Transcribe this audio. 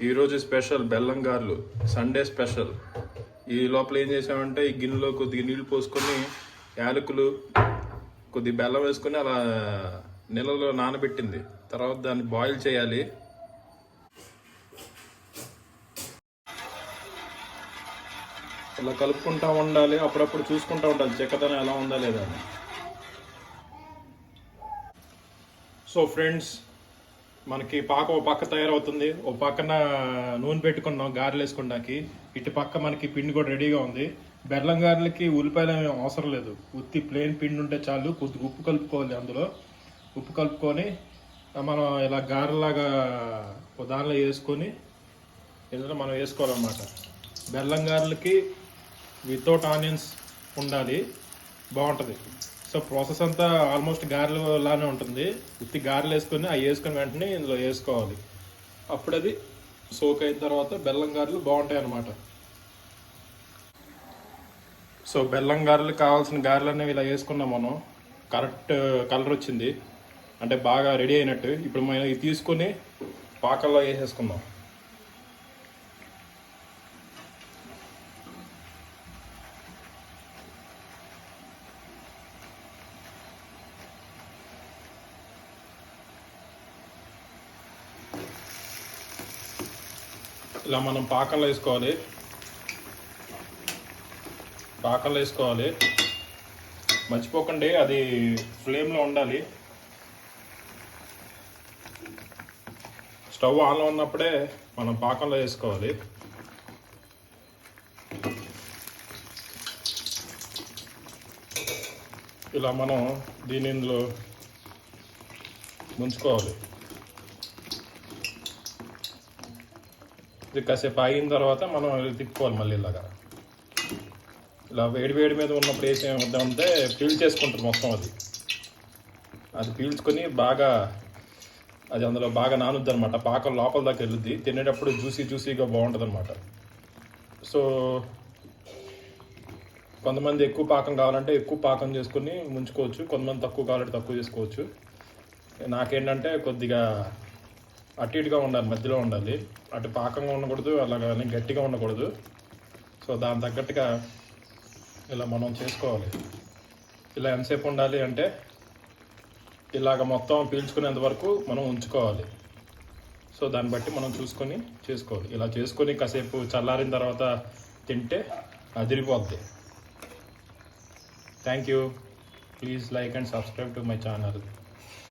ఈరోజు స్పెషల్ బెల్లం గారెలు, సండే స్పెషల్. ఈ లోపల ఏం చేసామంటే ఈ గిన్నెలో కొద్దిగా నీళ్ళు పోసుకొని యాలకులు కొద్ది బెల్లం వేసుకొని అలా నీళ్ళలో నానబెట్టింది. తర్వాత దాన్ని బాయిల్ చేయాలి. ఇలా కలుపుకుంటూ ఉండాలి, అప్పుడప్పుడు చూసుకుంటూ ఉండాలి చెక్కదనం ఎలా ఉందా లేదా అని. సో ఫ్రెండ్స్, మనకి పాక ఓ పక్క తయారవుతుంది, ఓ పక్కన నూనె పెట్టుకున్నాం గారెలు వేసుకోవడానికి. ఇటు పక్క మనకి పిండి కూడా రెడీగా ఉంది. బెల్లం గారెలకి ఉల్లిపాయలు ఏమీ అవసరం లేదు, ఉత్తి ప్లెయిన్ పిండి ఉంటే చాలు. కొద్దిగా ఉప్పు కలుపుకోవాలి, అందులో ఉప్పు కలుపుకొని మనం ఇలా గారెలాగా దానిలో వేసుకొని ఇందులో మనం వేసుకోవాలన్నమాట. బెల్లం గారెలకి వితౌట్ ఆనియన్స్ ఉండాలి, బాగుంటుంది. సో ప్రాసెస్ అంతా ఆల్మోస్ట్ గారెలు లానే ఉంటుంది. ఉత్తి గారెలు వేసుకొని అవి వేసుకొని వెంటనే ఇందులో వేసుకోవాలి. అప్పుడు అది సోక్ అయిన తర్వాత బెల్లం గారెలు బాగుంటాయి అన్నమాట. సో బెల్లం గారెలు కావాల్సిన గారెలు అనేవి ఇలా వేసుకున్నాం మనం. కరెక్ట్ కలర్ వచ్చింది, అంటే బాగా రెడీ అయినట్టు. ఇప్పుడు మనం ఇది తీసుకొని పాకల్లో వేసేసుకుందాం. ఇలా మనం పాకల్లో వేసుకోవాలి. మర్చిపోకండి, అది ఫ్లేమ్లో ఉండాలి. స్టవ్ ఆన్లో ఉన్నప్పుడే మనం పాకంలో వేసుకోవాలి. ఇలా మనం దీని ఇందులో ముంచుకోవాలి. ఇది కాసేపు ఆగిన తర్వాత మనం తిప్పుకోవాలి మళ్ళీ. ఇలా వేడి మీద ఉన్నప్పుడు వేసి వద్దామంటే పీల్చేసుకుంటుంది మొత్తం. అది పీల్చుకొని బాగా అది అందులో బాగా నానుద్ది అనమాట. పాకం లోపల దాకా వెళ్ళుద్ది. తినేటప్పుడు జ్యూసీగా బాగుంటుంది అనమాట. సో కొంతమంది ఎక్కువ పాకం కావాలంటే ఎక్కువ పాకం చేసుకుని ముంచుకోవచ్చు, కొంతమంది తక్కువ కావాలంటే తక్కువ చేసుకోవచ్చు. నాకేంటంటే కొద్దిగా అటు ఇటుగా ఉండాలి, మధ్యలో ఉండాలి. అటు పాకంగా ఉండకూడదు, అలాగని గట్టిగా ఉండకూడదు. సో దాని తగ్గట్టుగా ఇలా మనం చేసుకోవాలి. ఇలా ఎంతసేపు ఉండాలి అంటే ఇలాగ మొత్తం పీల్చుకునేంత వరకు మనం ఉంచుకోవాలి. సో దాన్ని బట్టి మనం చూసుకొని చేసుకోవాలి. ఇలా చేసుకొని కాసేపు చల్లారిన తర్వాత తింటే అదిరిపోద్ది. Thank you. Please like and subscribe to my channel.